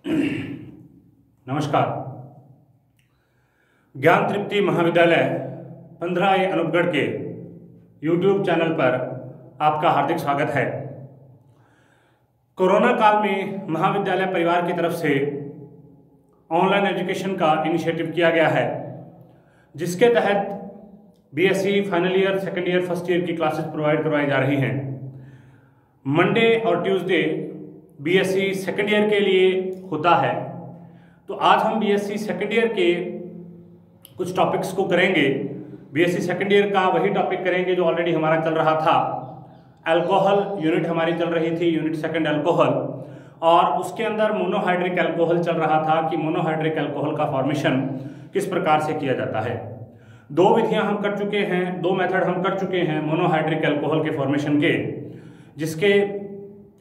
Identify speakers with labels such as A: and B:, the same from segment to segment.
A: नमस्कार। ज्ञान तृप्ति महाविद्यालय 15 अनूपगढ़ के YouTube चैनल पर आपका हार्दिक स्वागत है। कोरोना काल में महाविद्यालय परिवार की तरफ से ऑनलाइन एजुकेशन का इनिशिएटिव किया गया है, जिसके तहत BSc final year, second year, first year की क्लासेस प्रोवाइड करवाई जा रही हैं। मंडे और ट्यूसडे बीएससी सेकेंड ईयर के लिए होता है। तो आज हम बीएससी सेकेंड ईयर के कुछ टॉपिक्स को करेंगे। बीएससी सेकेंड ईयर का वही टॉपिक करेंगे जो ऑलरेडी हमारा चल रहा था। अल्कोहल यूनिट हमारी चल रही थी, यूनिट सेकेंड अल्कोहल, और उसके अंदर मोनोहाइड्रिक अल्कोहल चल रहा था कि मोनोहाइड्रिक अल्कोहल का फॉर्मेशन किस प्रकार से किया जाता है। दो विधियां हम कर चुके हैं, दो मेथड हम कर चुके हैं मोनोहाइड्रिक अल्कोहल के फॉर्मेशन के, जिसके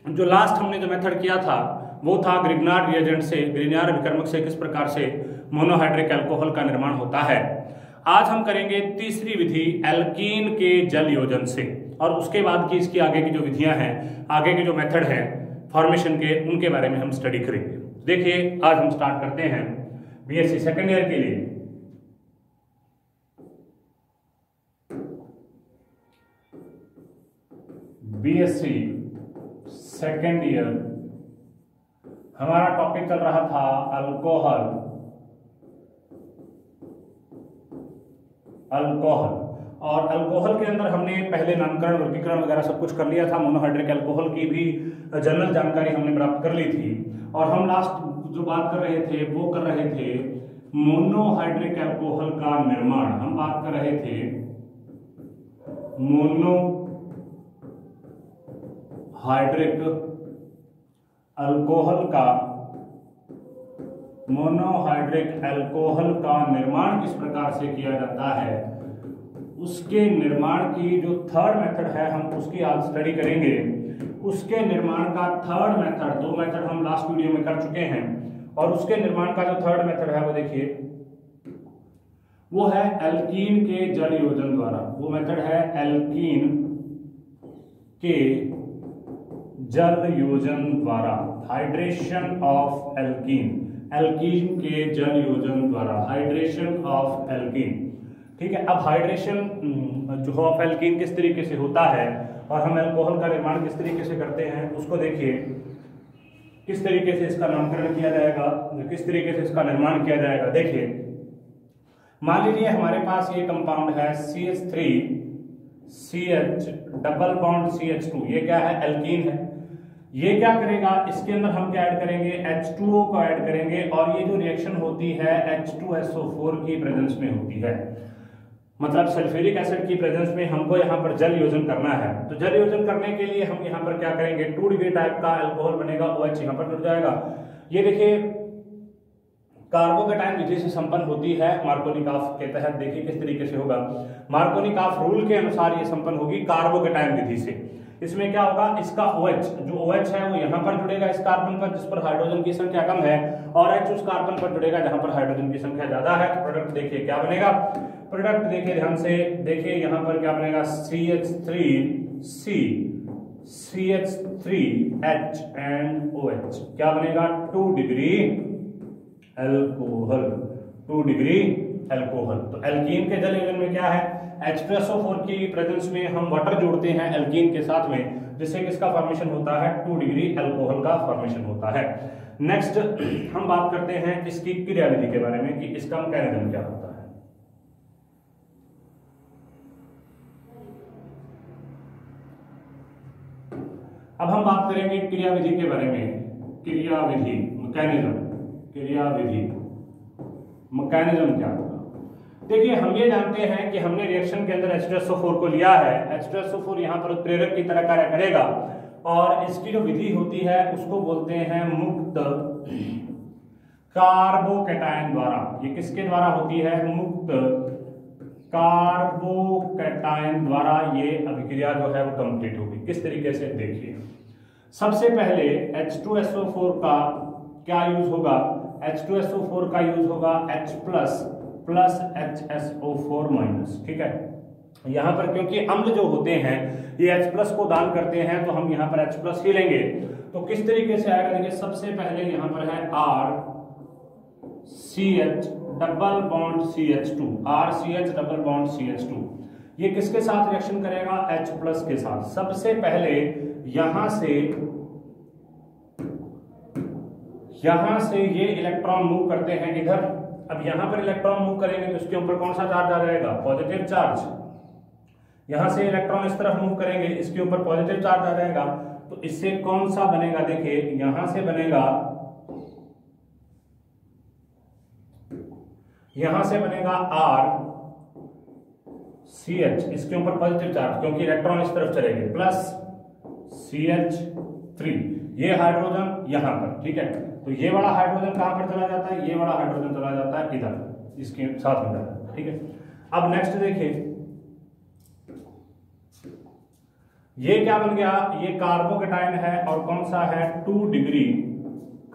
A: जो लास्ट हमने जो मेथड किया था वो था ग्रिग्नार्ड रिएजेंट से, ग्रिग्नार्ड विकर्मक से किस प्रकार से मोनोहाइड्रिक अल्कोहल का निर्माण होता है। आज हम करेंगे तीसरी विधि एल्कीन के जल योजन से, और उसके बाद की इसकी आगे की जो विधियां हैं, आगे के जो मेथड हैं फॉर्मेशन के, उनके बारे में हम स्टडी करेंगे। देखिए, आज हम स्टार्ट करते हैं बीएससी सेकेंड ईयर के लिए। बीएससी सेकेंड ईयर हमारा टॉपिक चल रहा था अल्कोहल। और अल्कोहल के अंदर हमने पहले नामकरण, वर्गीकरण वगैरह सब कुछ कर लिया था। मोनोहाइड्रिक अल्कोहल की भी जनरल जानकारी हमने प्राप्त कर ली थी। और हम लास्ट जो बात कर रहे थे वो कर रहे थे मोनोहाइड्रिक अल्कोहल का निर्माण। हम बात कर रहे थे मोनोहाइड्रिक अल्कोहल का निर्माण किस प्रकार से किया जाता है, उसके निर्माण की जो थर्ड मेथड है हम उसकी आज स्टडी करेंगे। उसके निर्माण का थर्ड मेथड, दो मेथड हम लास्ट वीडियो में कर चुके हैं, और उसके निर्माण का जो थर्ड मेथड है वो देखिए, वो है एल्कीन के जल योजन द्वारा। वो मेथड है एल्कीन के जल योजन द्वारा, हाइड्रेशन ऑफ एल्कीन, एल्कीन के जल योजन द्वारा, हाइड्रेशन ऑफ एल्कीन। ठीक है। अब हाइड्रेशन जो ऑफ एल्कीन किस तरीके से होता है और हम अल्कोहल का निर्माण किस तरीके से करते हैं उसको देखिए। किस तरीके से इसका नामकरण किया जाएगा, किस तरीके से इसका निर्माण किया जाएगा। देखिए, मान लीजिए हमारे पास ये कंपाउंड है CH3CH डबल बॉन्ड CH2। ये क्या है? एल्कीन है। ये क्या करेगा, इसके अंदर हम क्या ऐड करेंगे? H2O को ऐड करेंगे, और ये जो रिएक्शन होती है H2SO4 की प्रेजेंस में होती है। मतलब सल्फ्यूरिक एसिड की प्रेजेंस में हमको यहाँ पर जल योजन करना है। तो जल योजन करने के लिए हम यहाँ पर क्या करेंगे? 2 डिग्री टाइप का अल्कोहल बनेगा, OH यहाँ पर जुड़ जाएगा। ये देखिए कार्बोकेटाइन विधि से संपन्न होती है मार्कोनिकॉफ के तहत। देखिए किस तरीके से होगा, मार्कोनिकॉफ रूल के अनुसार ये संपन्न होगी कार्बोकेटाइन विधि से। इसमें क्या होगा, इसका OH, जो OH है वो यहाँ पर जुड़ेगा इस कार्बन पर जिस पर हाइड्रोजन की संख्या कम है, और H उस कार्बन पर जुड़ेगा जहां पर हाइड्रोजन की संख्या ज्यादा है। तो प्रोडक्ट देखिए क्या बनेगा, प्रोडक्ट देखिए ध्यान से, देखिए यहाँ पर क्या बनेगा, CH3C, CH3H एंड OH क्या बनेगा, 2 डिग्री अल्कोहल, 2 डिग्री अल्कोहल। तो एल्कीन के जल योजन में क्या है, H2SO4 की प्रेजेंस में हम वाटर जोड़ते हैं एल्कीन के साथ में, जिससे किसका फॉर्मेशन होता है? 2 डिग्री अल्कोहल का फॉर्मेशन होता है। नेक्स्ट हम बात करते हैं इसकी क्रियाविधि के बारे में कि इसका मैकेनिज्म क्या होता है। अब हम बात करेंगे क्रियाविधि के बारे में। क्रियाविधि, मैकेनिज्म, मैकेनिज्म क्या होगा। देखिए, हम ये जानते हैं कि हमने रिएक्शन के अंदर H2SO4 को लिया है। H2SO4 यहाँ पर उत्प्रेरक की तरह कार्य करेगा, और इसकी जो विधि होती है उसको बोलते हैं मुक्त कार्बोकेटाइन द्वारा। ये किसके द्वारा होती है? मुक्त कार्बोकेटाइन द्वारा ये अभिक्रिया जो है वो कंप्लीट होगी। किस तरीके से, देखिए सबसे पहले H2SO4 का क्या यूज होगा, H2SO4 का यूज होगा H+ + HSO4-। ठीक है, यहाँ पर क्योंकि अम्ल जो होते हैं ये H+ को दान करते हैं, तो हम यहाँ पर H+ ही लेंगे। तो किस तरीके से आएगा, देखिए सबसे पहले यहाँ पर है RCH double bond CH2, RCH double bond CH2, ये किसके साथ रिएक्शन करेगा, H+ के साथ। सबसे पहले यहां से ये इलेक्ट्रॉन मूव करते हैं इधर। अब यहां पर इलेक्ट्रॉन मूव करेंगे तो इसके ऊपर कौन सा चार्ज आ जाएगा, पॉजिटिव चार्ज। यहां से इलेक्ट्रॉन इस तरफ मूव करेंगे, इसके ऊपर पॉजिटिव चार्ज आ जाएगा। तो इससे कौन सा बनेगा, देखिए यहां से बनेगा RCH, इसके ऊपर पॉजिटिव चार्ज क्योंकि इलेक्ट्रॉन इस तरफ चलेंगे, प्लस CH3, ये हाइड्रोजन यहां पर, ठीक है। तो ये वाला हाइड्रोजन कहां पर चला जाता है, ये वाला हाइड्रोजन चला जाता है इधर, इसके साथ में जाता है, ठीक है। अब नेक्स्ट देखिए ये क्या बन गया, ये कार्बोकेटाइन है और कौन सा है, 2 डिग्री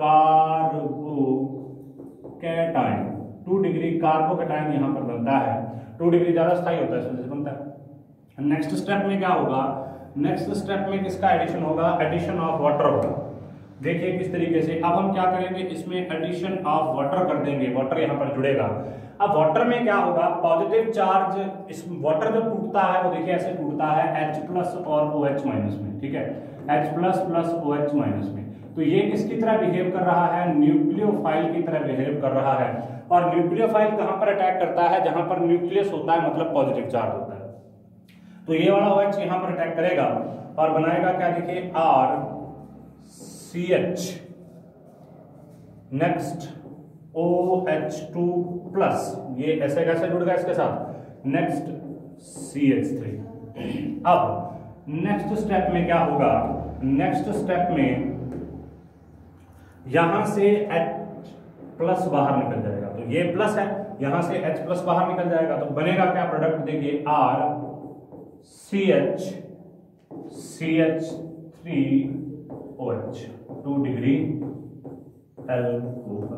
A: कार्बोकेटाइन, 2 डिग्री कार्बोकेटाइन यहां पर बनता है। 2 डिग्री ज्यादा स्थायी होता है, इस वजह से बनता है। नेक्स्ट स्टेप में क्या होगा, नेक्स्ट स्टेप में किसका एडिशन होगा, एडिशन ऑफ वाटर होगा। देखिए किस तरीके से, अब हम क्या करेंगे, इसमें एडिशन ऑफ वाटर कर देंगे, वाटर यहां पर जुड़ेगा। अब वाटर में क्या होगा, पॉजिटिव चार्ज, इस वाटर जो टूटता है वो देखिए ऐसे टूटता है H+ और OH- में, ठीक है, H+ प्लस OH- में। तो ये किसकी तरह बिहेव कर रहा है, न्यूक्लियोफाइल की तरह बिहेव कर रहा है। और न्यूक्लियोफाइल कहां पर अटैक करता है, जहां पर न्यूक्लियस होता है, मतलब पॉजिटिव चार्ज होता है। तो ये वाला OH यहां पर अटैक करेगा और बनाएगा क्या, देखिए RCH, नेक्स्ट OH2+, ये ऐसे कैसे जुड़ गया इसके साथ, नेक्स्ट CH3। अब नेक्स्ट स्टेप में क्या होगा, नेक्स्ट स्टेप में यहां से H+ बाहर निकल जाएगा, तो ये प्लस है, यहां से H+ बाहर निकल जाएगा, तो बनेगा क्या प्रोडक्ट, देखिए RCH CH3OH, 2 डिग्री अल्कोहल,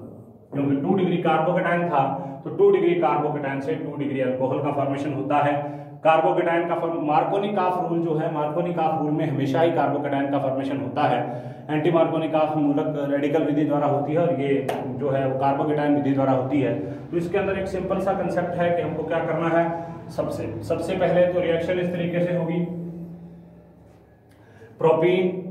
A: क्योंकि 2 डिग्री कार्बोकेटाइन था तो 2 डिग्री कार्बोकेटाइन से 2 डिग्री अल्कोहल का फॉर्मेशन होता है। कार्बोकेटाइन का मार्कोनिकॉफ रूल जो है, मार्कोनिकॉफ रूल में हमेशा ही कार्बोकेटाइन का फॉर्मेशन होता है। एंटी मार्कोनिकॉफ मूलक रेडिकल विधि द्वारा होती है और ये जो है वो कार्बोकेटाइन विधि द्वारा होती है। तो इसके अंदर एक सिंपल सा कंसेप्ट है कि हमको क्या करना है, सबसे पहले तो रिएक्शन इस तरीके से होगी,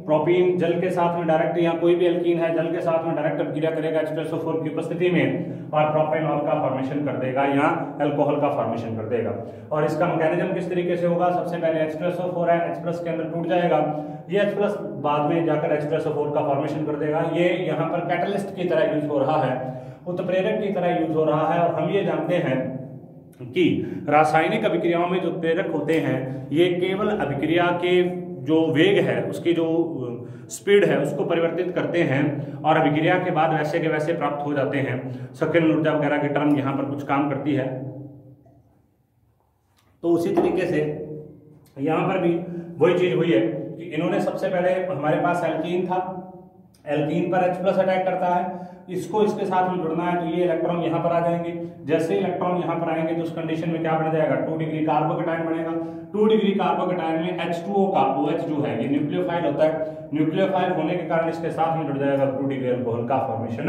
A: प्रोपीन जल के साथ में डायरेक्ट, यहाँ कोई भी एल्कीन है जल के साथ में डायरेक्ट अभिक्रिया करेगा H+O4 की उपस्थिति में और प्रोपेनॉल का फॉर्मेशन कर देगा, यहाँ अल्कोहल का फॉर्मेशन कर देगा। और इसका मैकेनिज्म किस तरीके से होगा, सबसे पहले H+O4 है, H+ के अंदर टूट जाएगा, ये H+ बाद में जाकर H+O4 का फॉर्मेशन कर देगा। ये यहाँ पर कैटलिस्ट की तरह यूज हो रहा है, उत्प्रेरक की तरह यूज हो रहा है। और हम ये जानते हैं कि रासायनिक अभिक्रियाओं में जो प्रेरक होते हैं ये केवल अभिक्रिया के जो वेग है, उसकी जो स्पीड है उसको परिवर्तित करते हैं और अभिक्रिया के बाद वैसे के वैसे प्राप्त हो जाते हैं। संकीर्ण ऊर्जा वगैरह की टर्म यहाँ पर कुछ काम करती है। तो उसी तरीके से यहाँ पर भी वही चीज हुई है कि इन्होंने सबसे पहले, हमारे पास एल्कीन था, एल्कीन पर H+ अटैक करता है, इसको इसके साथ में जुड़ना है, तो ये इलेक्ट्रॉन यहाँ पर आ जाएंगे। जैसे इलेक्ट्रॉन यहाँ पर आएंगे तो उस कंडीशन में क्या बन जाएगा, 2 डिग्री कार्बोकेटाइन बनेगा। 2 डिग्री कार्बोकेटाइन में H2O का OH जो है ये न्यूक्लियोफाइल होता है, न्यूक्लियोफाइल होने के कारण इसके साथ में जुड़ जाएगा, 2 डिग्री अल्कोहल का फॉर्मेशन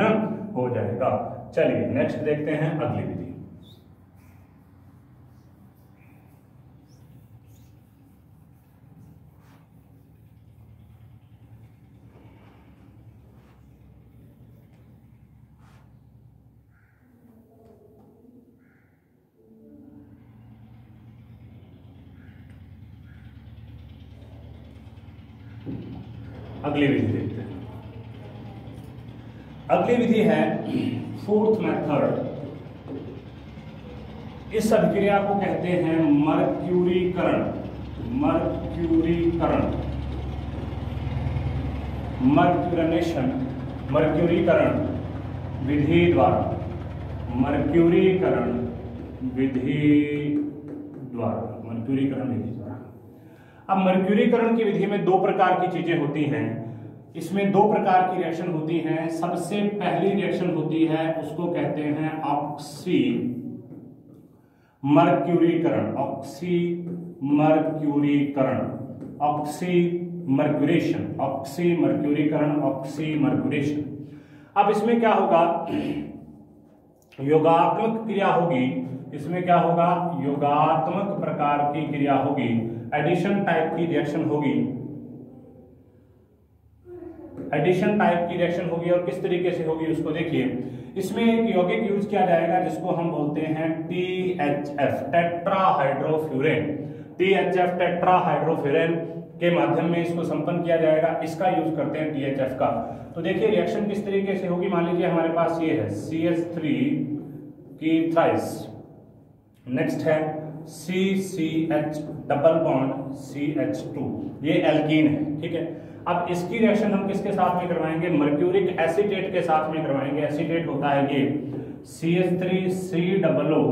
A: हो जाएगा। चलिए नेक्स्ट देखते हैं अगली विधि। अगली विधि देखते हैं। अगली विधि है 4th मेथड। इस अभिक्रिया को कहते हैं मर्क्यूरीकरण, मर्क्यूरिनेशन, मर्क्यूरीकरण विधि द्वारा, मर्क्यूरीकरण विधि द्वारा। अब मर्क्यूरीकरण की विधि में 2 प्रकार की चीजें होती हैं, इसमें 2 प्रकार की रिएक्शन होती हैं। सबसे पहली रिएक्शन होती है उसको कहते हैं ऑक्सी मर्क्यूरीकरण, ऑक्सीमर्क्यूरीकरण, ऑक्सीमर्क्यूरेशन, ऑक्सीमर्क्यूरीकरण, ऑक्सीमर्क्यूरेशन। अब इसमें क्या होगा, योगात्मक क्रिया होगी, इसमें क्या होगा, योगात्मक प्रकार की क्रिया होगी, एडिशन टाइप की रिएक्शन होगी, एडिशन टाइप की रिएक्शन होगी। और किस तरीके से होगी उसको देखिए, इसमें एक यौगिक यूज किया जाएगा जिसको हम बोलते हैं THF, टेट्राहाइड्रोफ्यूरेन। THF टेट्राहाइड्रोफ्यूरेन के माध्यम में इसको संपन्न किया जाएगा, इसका यूज करते हैं THF का। तो देखिए रिएक्शन किस तरीके से होगी, मान लीजिए हमारे पास ये है CH3 की थ्राइस, नेक्स्ट है CCH डबल बॉन्ड CH2, ये एल्कीन है, ठीक है। अब इसकी रिएक्शन हम किसके साथ में करवाएंगे, मर्क्यूरिक एसीटेट के साथ में करवाएंगे। एसीटेट होता है ये CH3COO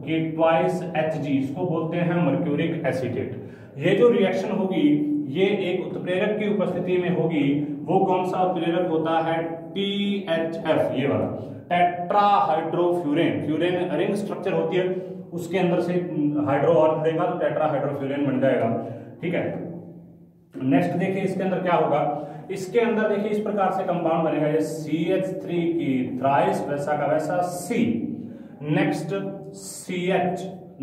A: की ट्वाइस Hg, इसको बोलते हैं मर्क्यूरिक एसीटेट। ये जो रिएक्शन होगी ये एक उत्प्रेरक की उपस्थिति में होगी। वो कौन सा उत्प्रेरक होता है, THF, ये वाला टेट्राहाइड्रोफ्यूरेन। फ्यूरेन रिंग स्ट्रक्चर होती है, उसके अंदर से हाइड्रो और जुड़ेगा तो टेट्राहाइड्रोफ्यूरेन बन जाएगा, ठीक है। नेक्स्ट देखिए इसके अंदर क्या होगा, इसके अंदर देखिए इस प्रकार से कंपाउंड बनेगा, ये CH3 की थ्राइस, वैसा का वैसा C, नेक्स्ट CH,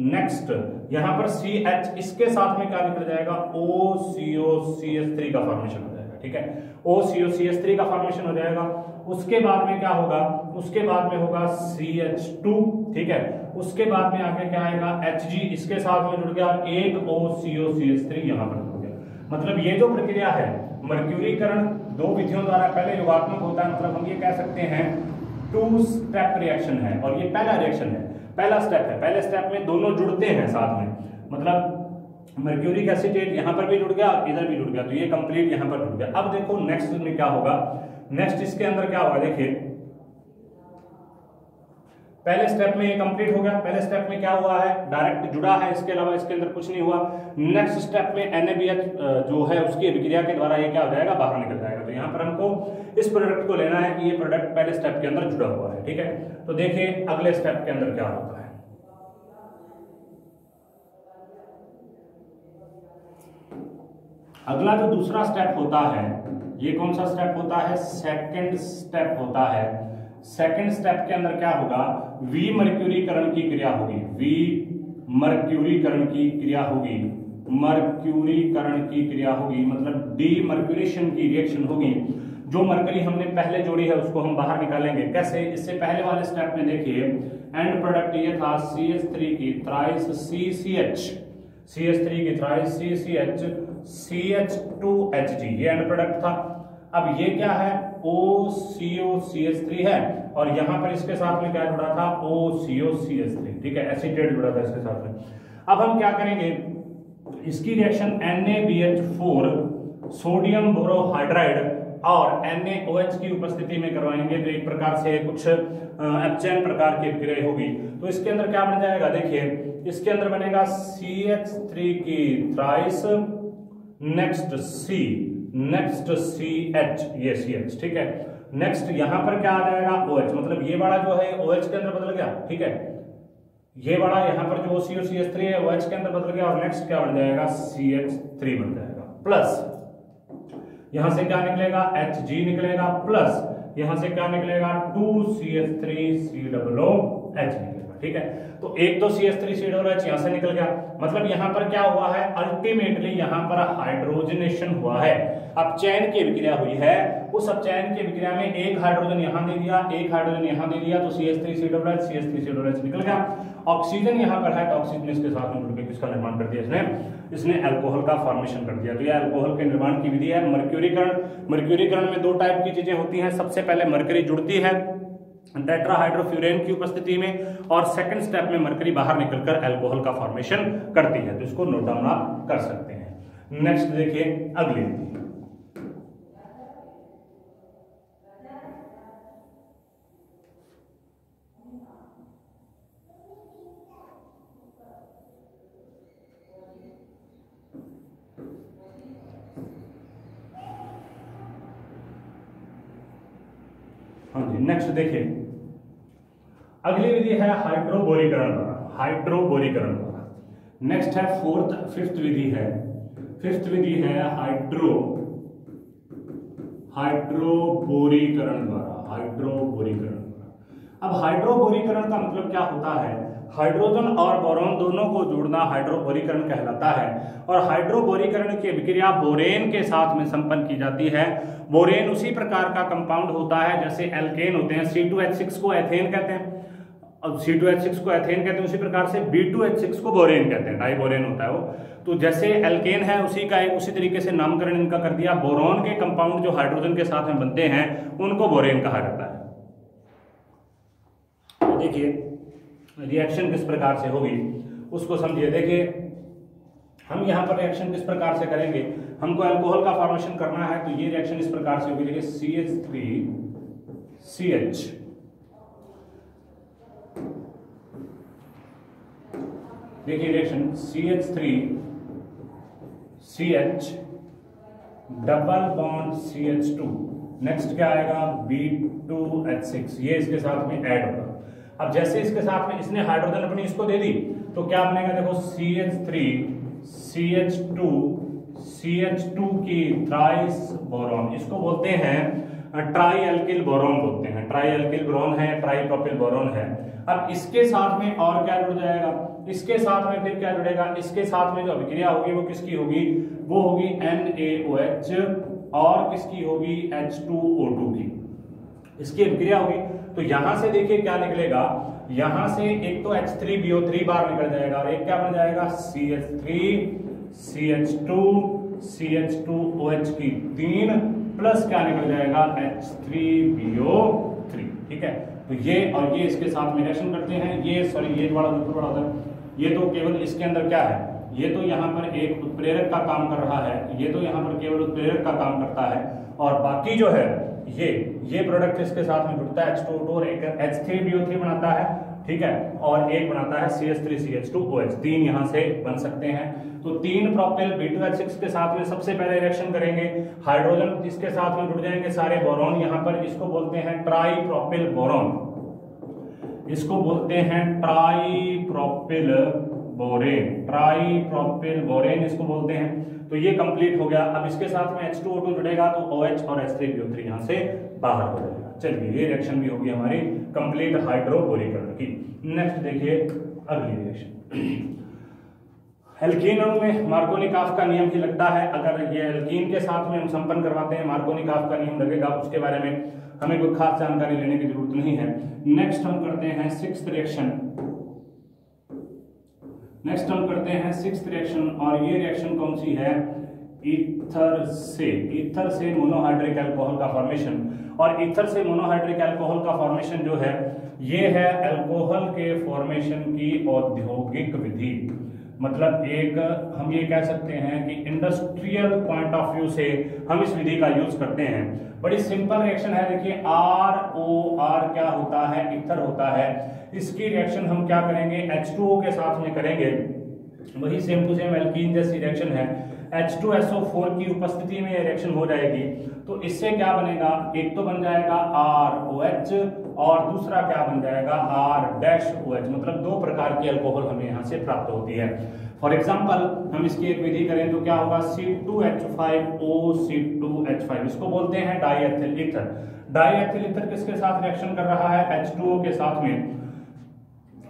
A: नेक्स्ट यहां पर CH, इसके साथ में क्या निकल जाएगा, OCOCH3 का फॉर्मेशन हो जाएगा, ठीक है। OCOCH3 का फॉर्मेशन हो जाएगा। उसके बाद में क्या होगा, उसके बाद में होगा CH2, ठीक है। उसके बाद में आगे क्या आएगा, Hg, इसके साथ में जुड़ गया और एक OCOCH3 यहां पर हो गया। मतलब ये जो प्रक्रिया है मर्क्यूरीकरण दो विधियों द्वारा, पहले योगात्मक होता है, मतलब हम ये कह सकते हैं 2 स्टेप रिएक्शन है, और ये पहला रिएक्शन है, पहला स्टेप है। पहले स्टेप में दोनों जुड़ते हैं साथ में, मतलब मर्क्यूरिक एसीटेट यहां पर भी जुड़ गया और इधर भी जुड़ गया, तो ये कंप्लीट यहां पर जुड़ गया। अब देखो नेक्स्ट में क्या होगा, नेक्स्ट इसके अंदर क्या होगा, देखिए पहले स्टेप में ये कंप्लीट हो गया। पहले स्टेप में क्या हुआ है, डायरेक्ट जुड़ा है, इसके अलावा इसके अंदर कुछ नहीं हुआ। नेक्स्ट स्टेप में NaBH जो है उसकी अभिक्रिया के द्वारा ये क्या हो जाएगा, बाहर निकल जाएगा। तो यहाँ पर हमको इस प्रोडक्ट को लेना है कि ये प्रोडक्ट पहले स्टेप के अंदर जुड़ा हुआ है, ठीक है। तो देखिए अगले स्टेप के अंदर क्या होता है, अगला जो दूसरा स्टेप होता है, ये कौन सा स्टेप होता है, सेकंड स्टेप होता है। सेकंड स्टेप के अंदर क्या होगा, विमर्क्यूरीकरण की क्रिया होगी, विमर्क्यूरीकरण की क्रिया होगी, मर्क्यूरीकरण की क्रिया होगी, मतलब डीमर्क्यूरेशन की रिएक्शन होगी। जो मरकरी हमने पहले जोड़ी है उसको हम बाहर निकालेंगे। कैसे, इससे पहले वाले स्टेप में देखिए एंड प्रोडक्ट ये था CH3 की थ्राइस CCH, CH3 की थ्राइस CCH, CH2Hg, ये एंड प्रोडक्ट था। अब ये क्या है, OCOCH3 है, और यहां पर इसके साथ में क्या जुड़ा था, OCOCH3, ठीक है, एसीटेट जुड़ा था इसके साथ में। अब हम क्या करेंगे, इसकी रिएक्शन NaBH4 सोडियम बोरोहाइड्राइड और NaOH की उपस्थिति में करवाएंगे, तो एक प्रकार से कुछ अपचयन प्रकार की क्रिया होगी। तो इसके अंदर क्या बन जाएगा, देखिए इसके अंदर बनेगा CH3 की thrice, next C, next CH, ये CH, ठीक है। नेक्स्ट यहां पर क्या आ जाएगा OH, मतलब ये वाला जो है OH के अंदर बदल गया, ठीक है। ये वाला यहां पर जो CH3 है OH के अंदर बदल गया, और नेक्स्ट क्या बन जाएगा, CH3 बन जाएगा। प्लस यहां से क्या निकलेगा, Hg निकलेगा, प्लस यहां से क्या निकलेगा, 2CH3COOH निकलेगा, ठीक है। तो एक तो CH3COOH यहां से निकल गया, मतलब यहां पर क्या हुआ है, अल्टीमेटली यहां पर हाइड्रोजनेशन हुआ है, अपचयन की अभिक्रिया हुई है। उस अपचयन की अभिक्रिया में एक हाइड्रोजन यहां दे दिया, एक हाइड्रोजन यहां दे दिया, तो CH3COOH निकल गया। ऑक्सीजन यहां पर है, तो ऑक्सीजन इसके साथ में जुड़ के किसका निर्माण कर दिया, इसने अल्कोहल का फॉर्मेशन कर दिया। तो यह अल्कोहल के निर्माण की विधि है मर्क्यूरीकरण। मर्क्यूरीकरण में दो टाइप की चीजें होती हैं, सबसे पहले मरकरी जुड़ती है टेट्राहाइड्रोफ्यूरेन की उपस्थिति में, और सेकंड स्टेप में मरकरी बाहर निकलकर अल्कोहल का फॉर्मेशन करती है। तो इसको नोट डाउन आप कर सकते हैं। नेक्स्ट देखिए अगली, हाँ जी, नेक्स्ट देखिए अगली विधि है हाइड्रोबोरीकरण। हाइड्रोबोरीकरण द्वारा। नेक्स्ट है फिफ्थ विधि है हाइड्रोबोरीकरण द्वारा। अब हाइड्रोबोरीकरण का मतलब क्या होता है? हाइड्रोजन और बोरॉन दोनों को जोड़ना हाइड्रोबोरीकरण कहलाता है। और हाइड्रोबोरीकरण की अभिक्रिया बोरेन के साथ में संपन्न की जाती है। बोरेन उसी प्रकार का कंपाउंड होता है जैसे एल्केन होते हैं, C2H6 को एथेन कहते हैं, अब C2H6 को एथेन कहते हैं, उसी प्रकार से B2H6 को बोरेन कहते हैं, डाइबोरेन होता है वो। तो जैसे एल्केन है उसी तरीके से नामकरण इनका कर दिया। बोरॉन के कंपाउंड जो हाइड्रोजन के साथ में बनते हैं उनको बोरेन कहा जाता है। देखिए रिएक्शन किस प्रकार से होगी उसको समझिए। देखिए हम यहाँ पर रिएक्शन किस प्रकार से करेंगे, हमको अल्कोहल का फॉर्मेशन करना है, तो ये रिएक्शन इस प्रकार से होगी। देखिए CH3CH, देखिए reaction CH3CH double bond CH2, next क्या आएगा B2H6, ये इसके साथ में ऐड होगा। अब जैसे इसके साथ में इसने हाइड्रोजन अपनी इसको दे दी तो क्या बनेगा, देखो CH3CH2 की थ्राइस बोरॉन, इसको बोलते हैं ट्राई एल्किल बोरॉन बोलते हैं। ट्राई एल्किल बोरॉन है, ट्राई प्रोपिल बोरॉन है। अब इसके साथ में और क्या जुड़ जाएगा, इसके साथ में फिर क्या जुड़ेगा, इसके साथ में जो अभिक्रिया होगी वो किसकी होगी, वो होगी NaOH, और किसकी होगी H2O2 की, इसकी अभिक्रिया होगी। तो यहां से देखिए क्या निकलेगा, यहां से एक तो H3BO3 बार निकल जाएगा और एक क्या बन जाएगा CH3CH2CH2OH की 3 प्लस क्या निकल जाएगा H3BO3। ठीक है, तो ये और ये इसके साथ में रिएक्शन करते हैं। ये बड़ा होता है, ये तो केवल इसके अंदर क्या है, ये तो यहाँ पर एक उत्प्रेरक का काम कर रहा है, ये तो यहाँ पर केवल उत्प्रेरक का काम करता है, और बाकी जो है ये प्रोडक्ट इसके साथ में जुड़ता है H2O2 और एक H3BO3 बनाता है। ठीक है, और एक बनाता है CH3CH2OH, 3 यहाँ से बन सकते हैं। तो 3 प्रोपिल B2H6 के साथ में सबसे पहले रिएक्शन करेंगे, हाइड्रोजन इसके साथ में जुड़ जाएंगे सारे बोरॉन, यहाँ पर इसको बोलते हैं ट्राई प्रोपिल बोरॉन, इसको बोलते हैं ट्राई प्रोपिल बोरेन इसको बोलते हैं। तो ये कंप्लीट हो गया। अब इसके साथ में H2O2 जुड़ेगा तो OH और H3BO3 यहाँ से बाहर हो जाएगा। चलिए ये रिएक्शन भी होगी हमारी कंप्लीट हाइड्रोबोरीकरण की। नेक्स्ट देखिए अगली रिएक्शन, एल्कीन अणु में मार्कोनिकॉफ का नियम ही लगता है। अगर ये एल्कीन के साथ में हम संपन्न करवाते हैं मार्कोनिकॉफ का नियम लगेगा, उसके बारे में हमें कोई खास जानकारी लेने की जरूरत नहीं है। नेक्स्ट हम करते हैं सिक्स्थ रिएक्शन, और ये रिएक्शन कौन सी है, ईथर से मोनोहाइड्रिक अल्कोहल का फॉर्मेशन। और ईथर से मोनोहाइड्रिक अल्कोहल का फॉर्मेशन जो है ये है अल्कोहल के फॉर्मेशन की औद्योगिक विधि। मतलब एक हम ये कह सकते हैं कि इंडस्ट्रियल पॉइंट ऑफ व्यू से हम इस विधि का यूज करते हैं। बड़ी सिंपल रिएक्शन है। देखिए ROR क्या होता है, ईथर होता है। इसकी रिएक्शन हम क्या करेंगे, H2O के साथ में करेंगे, वही सेम टू सेम एल्कीन जैसी रिएक्शन है। H2SO4 की उपस्थिति में रिएक्शन हो जाएगी। तो इससे क्या बनेगा, एक तो बन जाएगा ROH और दूसरा क्या बन जाएगा R-OH। मतलब 2 प्रकार की अल्कोहल हमें यहाँ से प्राप्त होती है। फॉर एग्जाम्पल हम इसकी एक विधि करें तो क्या होगा, C2H5O, इसको बोलते हैं डाईएथिल ईथर। डाईएथिल ईथर किसके साथ रिएक्शन कर रहा है, H2O के साथ में,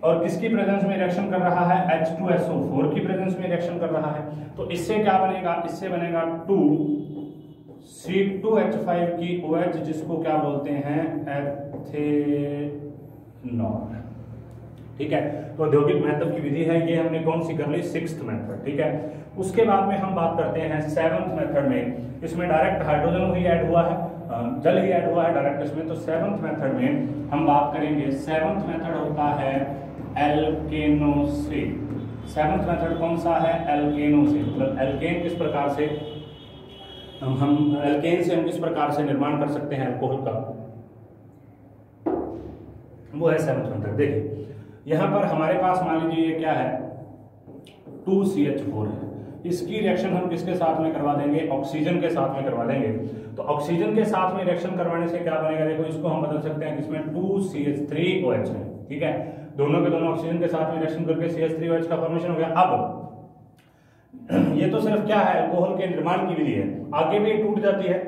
A: और किसकी प्रेजेंस में रिएक्शन कर रहा है, H2SO4 की प्रेजेंस में रिएक्शन कर रहा है। तो इससे क्या बनेगा, इससे बनेगा 2C2H5 की OH, जिसको क्या बोलते हैं एथेनॉल। ठीक है, तो औद्योगिक महत्व की विधि है ये, हमने कौन सी कर ली, 6th मेथड। ठीक है, उसके बाद में हम बात करते हैं 7th मेथड में। इसमें डायरेक्ट हाइड्रोजन ही ऐड हुआ है, जल ही ऐड हुआ है डायरेक्ट इसमें। तो 7th मेथड में हम बात करेंगे, 7th मेथड होता है एल्केनो से। 7th मेथड कौन सा है, एल्केनो से। मतलब एल्केन किस प्रकार से हम एल्केन से हम किस प्रकार से निर्माण कर सकते हैं अल्कोहल का, वो है 7th मेथड। देखिए यहां पर हमारे पास मान लीजिए ये क्या है, 2CH4 है। इसकी रिएक्शन हम किसके साथ में करवा देंगे, ऑक्सीजन के साथ में करवा देंगे। तो ऑक्सीजन के साथ में रिएक्शन करवाने से क्या बनेगा, देखो इसको हम बदल सकते हैं, इसमें 2CH3OH है। ठीक है, दोनों के दोनों ऑक्सीजन के साथ में रिएक्शन करके CH3OH का फॉर्मेशन हो गया। अब ये तो सिर्फ क्या है, अल्कोहल के निर्माण की विधि है, आगे भी टूट जाती है।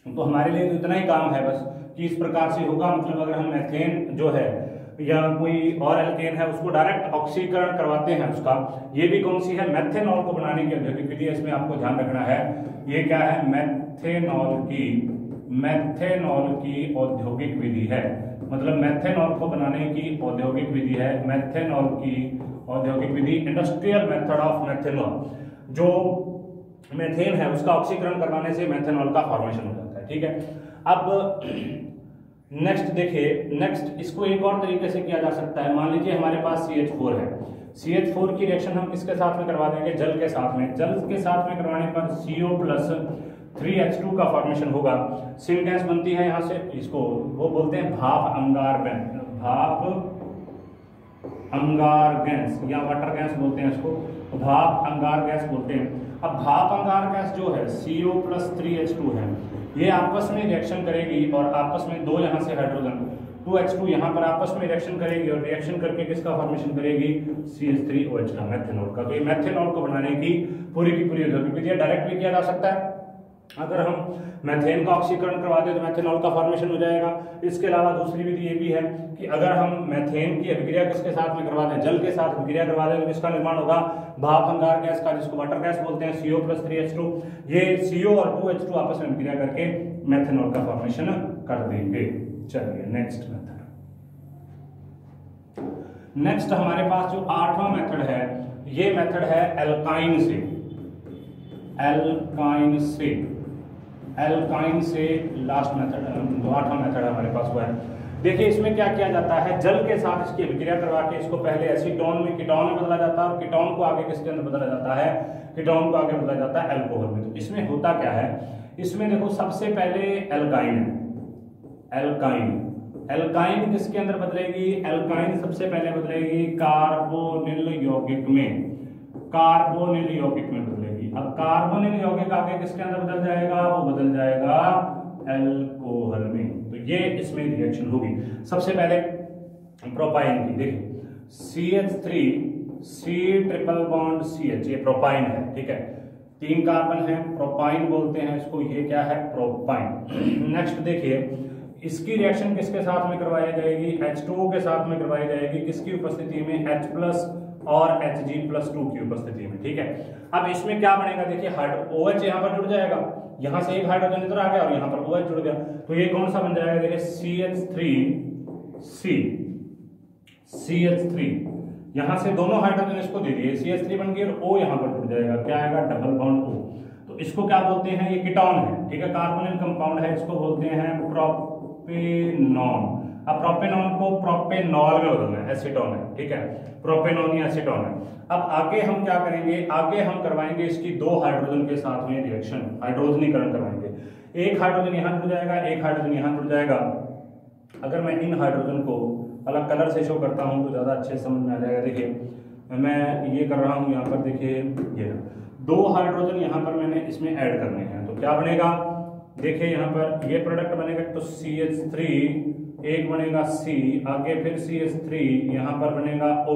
A: तो हमारे लिए तो इतना ही काम है बस कि इस प्रकार से होगा, मतलब अगर हम एथेन जो है या कोई और एल्केन है उसको डायरेक्ट ऑक्सीकरण करवाते हैं उसका, ये भी कौन सी है, मेथेनॉल को बनाने की औद्योगिक विधि है। इसमें आपको ध्यान रखना है ये क्या है, मेथेनॉल की औद्योगिक विधि है, मतलब मेथेनॉल को बनाने की औद्योगिक विधि है, मेथेनॉल की औद्योगिक विधि, इंडस्ट्रियल मेथड ऑफ मेथेनॉल। जो मेथेन है उसका ऑक्सीकरण करवाने से मेथेनॉल का फॉर्मेशन हो जाता है, ठीक है। अब नेक्स्ट देखिए, नेक्स्ट इसको एक और तरीके से किया जा सकता है। मान लीजिए हमारे पास CH4 है, CH4 की रिएक्शन हम किसके साथ में करवा देंगे, जल के साथ में। जल के साथ में करवाने पर CO+3H2 का फॉर्मेशन होगा, सिन गैस बनती है यहाँ से, इसको वो बोलते हैं भाप अंगार गैस या वाटर गैस बोलते हैं इसको, भाप अंगार गैस बोलते हैं। अब भाप अंगार गैस जो है CO+3H2 है, ये आपस में रिएक्शन करेगी और आपस में दो यहाँ से हाइड्रोजन 2H2 यहाँ पर आपस में रिएक्शन करेगी और रिएक्शन करके किसका फॉर्मेशन करेगी, CH3OH का, मेथेनॉल का। तो ये मेथेनॉल को बनाने की पूरी की पूरी औद्योगिक विधि है। डायरेक्ट भी किया जा सकता है, अगर हम मेथेन का ऑक्सीकरण करवा दें तो मेथेनॉल का फॉर्मेशन हो जाएगा। इसके अलावा दूसरी विधि ये भी है कि अगर हम मेथेन की अभिक्रिया किसके साथ में करवा दें, जल के साथ अभिक्रिया करवा दें, तो इसका निर्माण होगा भाप अंगार गैस का, जिसको वाटर गैस बोलते हैं, CO+3H2। ये CO और 2H2 आपस में अभिक्रिया करके मेथेनॉल का फॉर्मेशन कर देंगे। चलिए नेक्स्ट मेथड, नेक्स्ट हमारे पास जो 8वां मेथड है, ये मेथड है एल्काइन से लास्ट मेथड, 8वां मेथड हमारे पास हुआ है। देखिए इसमें क्या किया जाता है, जल के साथ इसकी अभिक्रिया करवा के इसको पहले एसीटोन में, कीटोन में बदला जाता है और कीटोन को आगे किसके अंदर बदला जाता है, कीटोन को आगे बदला जाता है अल्कोहल में। तो इसमें होता क्या है, इसमें देखो सबसे पहले एल्काइन है, एल्काइन किसके अंदर बदलेगी, एल्काइन सबसे पहले बदलेगी कार्बोनिल यौगिक में, बदलेगी। अब कार्बोनिल यौगिक आगे किसके अंदर बदल जाएगा, वो बदल जाएगा अल्कोहल में। तो ये इसमें रिएक्शन होगी। सबसे पहले प्रोपाइन की, देखिए CH3 ट्रिपल बॉन्ड CH, ये प्रोपाइन है, ठीक है, 3 कार्बन है, प्रोपाइन बोलते हैं इसको, ये क्या है, प्रोपाइन। नेक्स्ट देखिए इसकी रिएक्शन किसके साथ में करवाई जाएगी, H2O के साथ में करवाई जाएगी, किसकी उपस्थिति में, H+ और Hg+2 की उपस्थिति में, ठीक है। अब इसमें क्या बनेगा, देखिए OH यहाँ पर जुड़ जाएगा, यहाँ से एक हाइड्रोजन इधर आ गया और यहाँ पर OH जुड़ गया, तो ये कौन सा बन जाएगा, देखिए CH3, यहाँ से दोनों हाइड्रोजन इसको दे दिए, CH3 बन गई और O यहाँ पर जुड़ जाएगा, क्या आएगा, डबल बॉन्ड O। तो इसको क्या बोलते हैं, ये कीटोन है, ठीक है, कार्बोनिल कंपाउंड है, इसको बोलते हैं प्रोपेनॉन। अब प्रोपेनॉन को प्रोपेनॉल में बदलना है, एसीटोन है, ठीक है, प्रोपेनॉन या एसीटोन है। अब आगे हम क्या करेंगे, आगे हम करवाएंगे इसकी 2 हाइड्रोजन के साथ में रिएक्शन, हाइड्रोजनीकरण करवाएंगे। एक हाइड्रोजन यहाँ जुड़ जाएगा, एक हाइड्रोजन यहाँ जुड़ जाएगा। अगर मैं इन हाइड्रोजन को अलग कलर से शो करता हूँ तो ज्यादा अच्छे समझ में आ जाएगा। देखिए मैं ये कर रहा हूँ यहाँ पर, देखिए ये 2 हाइड्रोजन यहाँ पर मैंने इसमें ऐड करने हैं, तो क्या बनेगा, देखिए यहाँ पर ये प्रोडक्ट बनेगा, तो CH3 एक बनेगा C, आगे फिर CH3, यहाँ पर बनेगा O,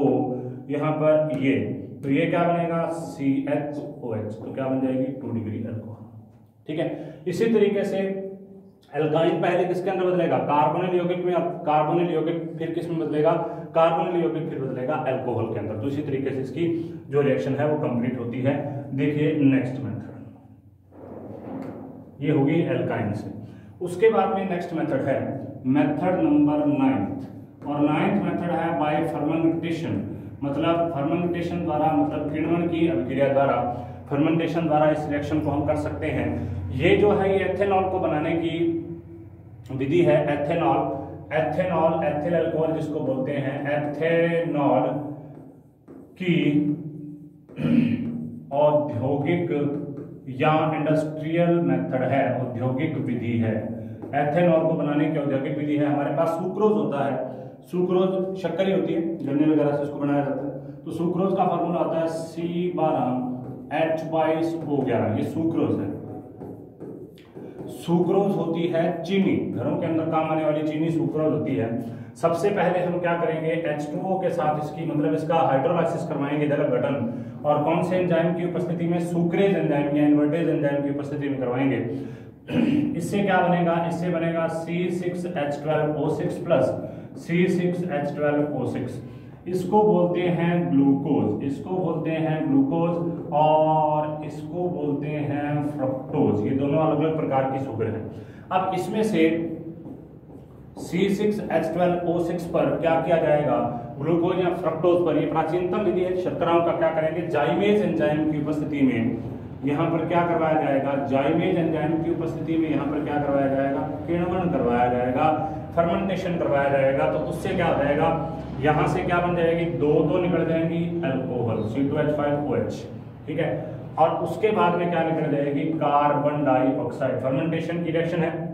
A: यहाँ पर ये, तो ये क्या बनेगा, CHOH, तो क्या बन जाएगी, 2 डिग्री अल्कोहल, ठीक है। इसी तरीके से एल्काइन पहले किसके अंदर बदलेगा, कार्बोनिल यौगिक में, कार्बोनिल यौगिक फिर किस में बदलेगा, कार्बोनिल यौगिक फिर बदलेगा अल्कोहल के अंदर। तो इसी तरीके से इसकी जो रिएक्शन है वो कंप्लीट होती है। देखिए नेक्स्ट मेथड, ये होगी एल्काइन से। उसके बाद में नेक्स्ट मेथड है मेथड नंबर 9, और 9th मेथड है बाय फर्मेंटेशन, मतलब फर्मेंटेशन द्वारा, मतलब किण्वन की अभिक्रिया द्वारा, फर्मेंटेशन द्वारा इस रिएक्शन को हम कर सकते हैं। ये जो है ये एथेनॉल को बनाने की विधि है, एथेनॉल एथिल अल्कोहल जिसको बोलते हैं, एथेनॉल की औद्योगिक या इंडस्ट्रियल मेथड है, औद्योगिक विधि है। एथेनॉल को बनाने की औद्योगिक विधि है। हमारे पास सुक्रोज होता है, सुक्रोज शक्कर ही होती है, गन्ने वगैरह से इसको बनाया जाता है। तो सुक्रोज का फॉर्मूला आता है C12H22O11, ये सुक्रोज है। सुक्रोज होती है चीनी, घरों के अंदर काम आने वाली चीनी सुक्रोज होती है। सबसे पहले हम क्या करेंगे, H2O के साथ इसकी मतलब इसका हाइड्रोलाइसिस करवाएंगे जल गठन, और कौन से एंजाइम की उपस्थिति में, सुक्रेज एंजाइम या इन्वर्टेज एंजाइम की उपस्थिति में करवाएंगे। इससे क्या बनेगा, इससे बनेगा C6H12O6 प्लस C6H12O6। इसको बोलते हैं ग्लूकोज, इसको बोलते हैं ग्लूकोज, और इसको बोलते हैं फ्रक्टोज। ये दोनों अलग अलग प्रकार की शुगर हैं। अब इसमें से C6H12O6 पर क्या किया जाएगा, ग्लूकोज या फ्रक्टोज पर, ये प्राचीनतम विधि है, शर्कराओं का क्या करेंगे, जाइमेज एंजाइम की उपस्थिति में यहाँ पर क्या करवाया जाएगा, जाइमेज एंजाइम की उपस्थिति में यहाँ पर क्या करवाया जाएगा, किण्वन करवाया जाएगा, फर्मेंटेशन करवाया जाएगा। तो उससे क्या हो जाएगा, यहाँ से क्या बन जाएगी, दो निकल जाएंगी अल्कोहल C2H5OH, ठीक है। और उसके बाद में क्या निकल जाएगी, कार्बन डाइऑक्साइड। फर्मेंटेशन की रिएक्शन है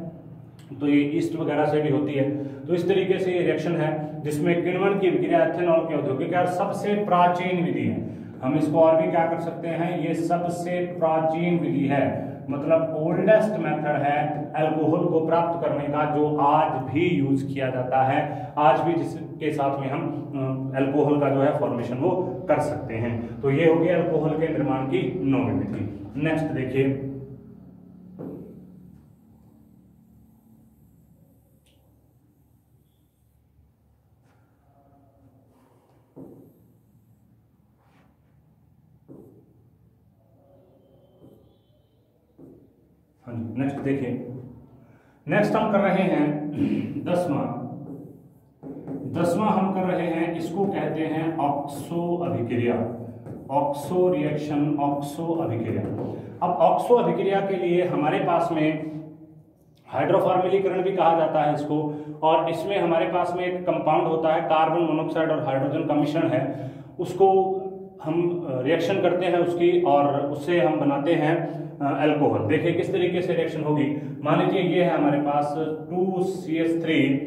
A: तो ये ईस्ट वगैरह से भी होती है। तो इस तरीके से ये रिएक्शन है जिसमें किण्वन की विक्रिया एथेनॉल की औद्योगिक और सबसे प्राचीन विधि है। हम इसको और भी क्या कर सकते हैं, ये सबसे प्राचीन विधि है, मतलब ओल्डेस्ट मेथड है अल्कोहल को प्राप्त करने का, जो आज भी यूज किया जाता है। आज भी जिसके साथ में हम अल्कोहल का जो है फॉर्मेशन वो कर सकते हैं। तो ये हो गया अल्कोहल के निर्माण की नौवीं विधि। नेक्स्ट देखिए, नेक्स्ट देखिए, नेक्स्ट हम कर रहे हैं दसवां हम कर रहे हैं, इसको कहते हैं ऑक्सो अभिक्रिया, ऑक्सो रिएक्शन, ऑक्सो अभिक्रिया। अब ऑक्सो अभिक्रिया के लिए हमारे पास में हाइड्रोफॉर्मिलीकरण भी कहा जाता है इसको, और इसमें हमारे पास में एक कंपाउंड होता है, कार्बन मोनोऑक्साइड और हाइड्रोजन का मिश्रण है, उसको हम रिएक्शन करते हैं उसकी, और उससे हम बनाते हैं अल्कोहल। देखिए किस तरीके से रिएक्शन होगी। मान लीजिए ये है हमारे पास 2CH3,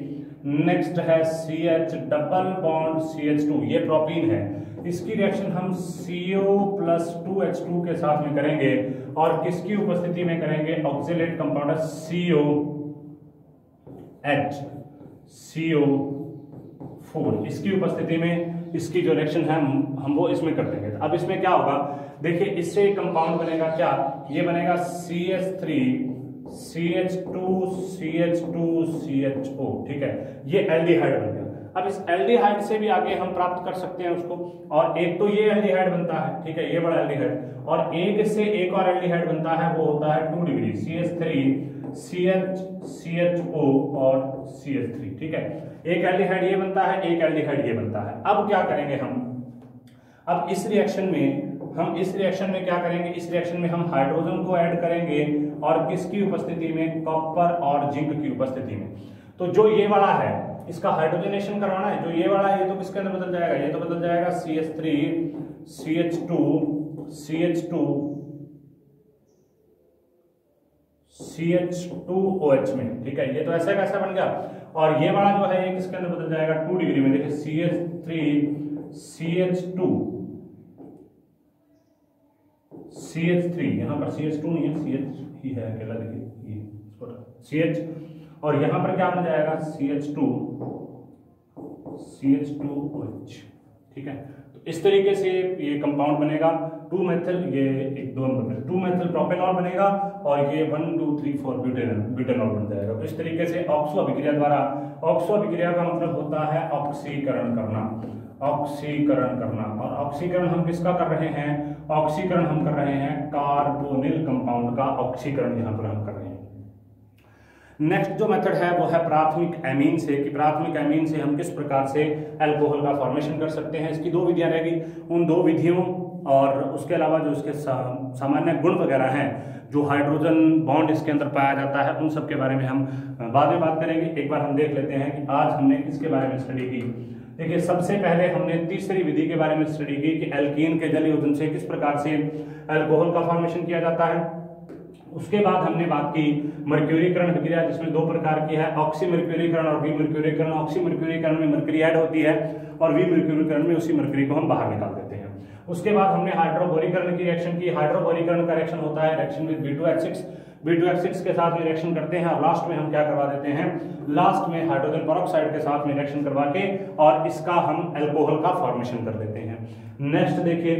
A: नेक्स्ट है CH डबल बॉन्ड CH2, ये प्रोपीन है। इसकी रिएक्शन हम CO+2H2 के साथ में करेंगे, और किसकी उपस्थिति में करेंगे, ऑक्सिलेट कंपाउंड है CO4, इसकी उपस्थिति में इसकी जो रिएक्शन है हम वो इसमें कर देंगे। अब इसमें क्या होगा, देखिए इससे कंपाउंड बनेगा क्या, ये बनेगा CH3 CH2 CH2 CHO, ठीक है, ये एल्डिहाइड बन गया। अब इस एल्डिहाइड से भी आगे हम प्राप्त कर सकते हैं उसको, और एक तो ये एल्डिहाइड बनता है, ठीक है, ये बड़ा एल्डिहाइड, और एक से एक और एल्डिहाइड बनता है, वो होता है 2 डिग्री CH3 CHO और CH3, ठीक है। एक एल्डिहाइड ये बनता है, एक एल्डिहाइड ये बनता है। अब क्या करेंगे हम, अब इस रिएक्शन में क्या करेंगे, इस रिएक्शन में हम हाइड्रोजन को ऐड करेंगे, और किसकी उपस्थिति में, कॉपर और जिंक की उपस्थिति में। तो जो ये वाला है इसका हाइड्रोजनेशन करवाना है, जो ये वाला है ये तो किसके अंदर बदल जाएगा, ये तो बदल जाएगा CH3 CH2OH में, ठीक है, ये तो ऐसा कैसा बन गया। और ये वाला जो है ये किसके अंदर बदल जाएगा, 2 डिग्री में। देखिए CH3 यहाँ पर CH2 नहीं है, CH ही है अकेला, देखिए ये CH, और यहाँ पर क्या बन जाएगा CH2OH, ठीक है। तो इस तरीके से ये कंपाउंड बनेगा 2 मेथिल, ये एक 2 मेथिल प्रोपेनॉल बनेगा, और ये 1 2 3 4 ब्यूटेनॉल बन जाएगा। तो इस तरीके से ऑक्सो अभिक्रिया द्वारा, ऑक्सो अभिक्रिया का मतलब होता है ऑक्सीकरण करना, ऑक्सीकरण करना। और ऑक्सीकरण हम किसका कर रहे हैं, ऑक्सीकरण हम कर रहे हैं कार्बोनिल कंपाउंड का ऑक्सीकरण यहाँ पर हम कर रहे हैं। नेक्स्ट जो मेथड है वो है प्राथमिक एमीन से, कि प्राथमिक एमीन से हम किस प्रकार से अल्कोहल का फॉर्मेशन कर सकते हैं। इसकी 2 विधियां रहेगी, उन 2 विधियों और उसके अलावा जो इसके सामान्य गुण वगैरह हैं, जो हाइड्रोजन बॉन्ड इसके अंदर पाया जाता है, उन सब के बारे में हम बाद में बात करेंगे। एक बार हम देख लेते हैं कि आज हमने किसके बारे में स्टडी की। देखिए सबसे पहले हमने तीसरी विधि के बारे में स्टडी की कि एल्कीन के जल योजन से किस प्रकार से अल्कोहल का फॉर्मेशन किया जाता है। उसके बाद हमने बात की मर्क्यूरीकरण अभिक्रिया, जिसमें 2 प्रकार की है, ऑक्सी मर्क्यूरीकरण और विमर्क्यूरीकरण। ऑक्सी मर्क्यूरीकरण में मर्करी ऐड होती है, और विमर्क्यूरीकरण में उसी मर्करी को हम बाहर निकाल देते हैं। उसके बाद हमने हाइड्रोबोरीकरण की रिएक्शन की। हाइड्रोबोरीकरण का रिएक्शन होता है रिएक्शन विद B2H6, B2H6 के साथ में रिएक्शन करते हैं और लास्ट में हम क्या करवा देते हैं, लास्ट में हाइड्रोजन पेरोक्साइड के साथ में रिएक्शन करवा के और इसका हम अल्कोहल का फॉर्मेशन कर देते हैं। नेक्स्ट देखिए,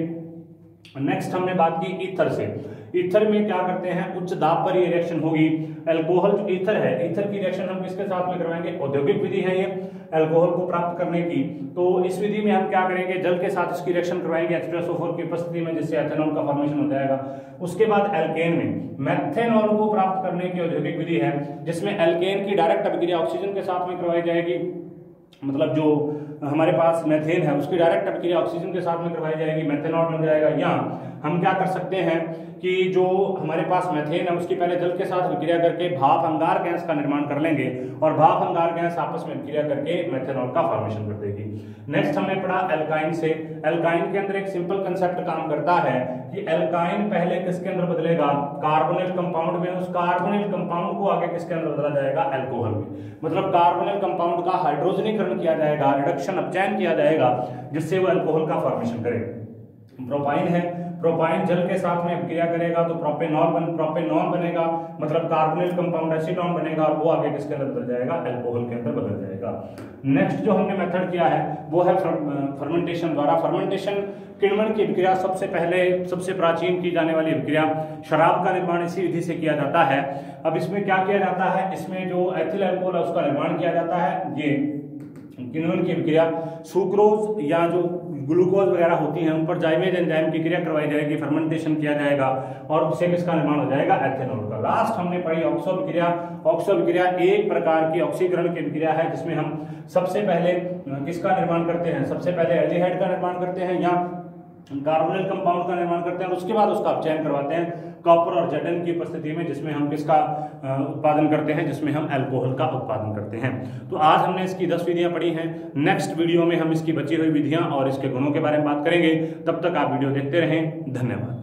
A: नेक्स्ट हमने बात की ईथर से। ईथर में क्या करते हैं, उच्च दाब पर ये रिएक्शन होगी। अल्कोहल जो ईथर है, ईथर की रिएक्शन हम किसके साथ में करवाएंगे, औद्योगिक विधि है ये अल्कोहल को प्राप्त करने की। तो इस विधि में हम क्या करेंगे, जल के साथ इसकी रिएक्शन करवाएंगे H2SO4 की उपस्थिति में, जिससे एथेनॉल का फॉर्मेशन हो जाएगा। उसके बाद एल्केन में मेथेनॉल को प्राप्त करने की औद्योगिक विधि है, जिसमें एल्केन की डायरेक्ट अभिक्रिया ऑक्सीजन के साथ में करवाई जाएगी। मतलब जो हमारे पास मेथेन है उसकी डायरेक्ट अभिक्रिया ऑक्सीजन के साथ में करवाई जाएगी, मेथेनॉल बन जाएगा। या हम क्या कर सकते हैं कि जो हमारे पास मेथेन है उसकी पहले जल के साथ विक्रिया करके भाप अंगार गैस का निर्माण कर लेंगे और भाप अंगार गैस आपस में विक्रिया करके मेथेनॉल का फॉर्मेशन कर देगी। नेक्स्ट हमने पढ़ा एल्काइन से। एल्काइन के अंदर एक सिंपल कंसेप्ट काम करता है कि एल्काइन पहले किसके अंदर बदलेगा, कार्बोनिल कंपाउंड में, उस कार्बोनिल कंपाउंड को आगे किसके अंदर बदला जाएगा, अल्कोहल में। मतलब कार्बोनिल कंपाउंड का हाइड्रोजनीकरण किया जाएगा, रिडक्शन अपचयन किया जाएगा, जिससे वो अल्कोहल का फॉर्मेशन करे। प्रोपाइन है, प्रोपाइन जल के साथ में विक्रिया करेगा तो प्रोपेनॉल बनेगा, मतलब कार्बोनिल कंपाउंड एसीटोन बनेगा और वो आगे किसके अंदर बदल जाएगा, अल्कोहल के अंदर बदल जाएगा। नेक्स्ट जो हमने मेथड किया है वो है फर्मेंटेशन द्वारा। फर्मेंटेशन किण्वन की विक्रिया, सबसे पहले सबसे प्राचीन की जाने वाली विक्रिया, शराब का निर्माण इसी विधि से किया जाता है। अब इसमें क्या किया जाता है, इसमें जो एथिल अल्कोहल है उसका निर्माण किया जाता है। ये किण्वन की विक्रिया सुक्रोज या जो ग्लूकोज वगैरह होती हैं उन पर जाइमेज एंजाइम की क्रिया करवाई जाएगी, फर्मेंटेशन किया जाएगा और उससे किसका निर्माण हो जाएगा, एथेनॉल का। लास्ट हमने पढ़ी ऑक्सो विक्रिया। ऑक्सो विक्रिया एक प्रकार की ऑक्सीकरण की विक्रिया है, जिसमें हम सबसे पहले किसका निर्माण करते हैं, सबसे पहले एल्डिहाइड का निर्माण करते हैं या कार्बोनिल कंपाउंड का निर्माण करते हैं और उसके बाद उसका अपचयन करवाते हैं कॉपर और जेडन की उपस्थिति में, जिसमें हम किसका उत्पादन करते हैं, जिसमें हम अल्कोहल का उत्पादन करते हैं। तो आज हमने इसकी 10 विधियां पढ़ी हैं। नेक्स्ट वीडियो में हम इसकी बची हुई विधियां और इसके गुणों के बारे में बात करेंगे। तब तक आप वीडियो देखते रहें। धन्यवाद।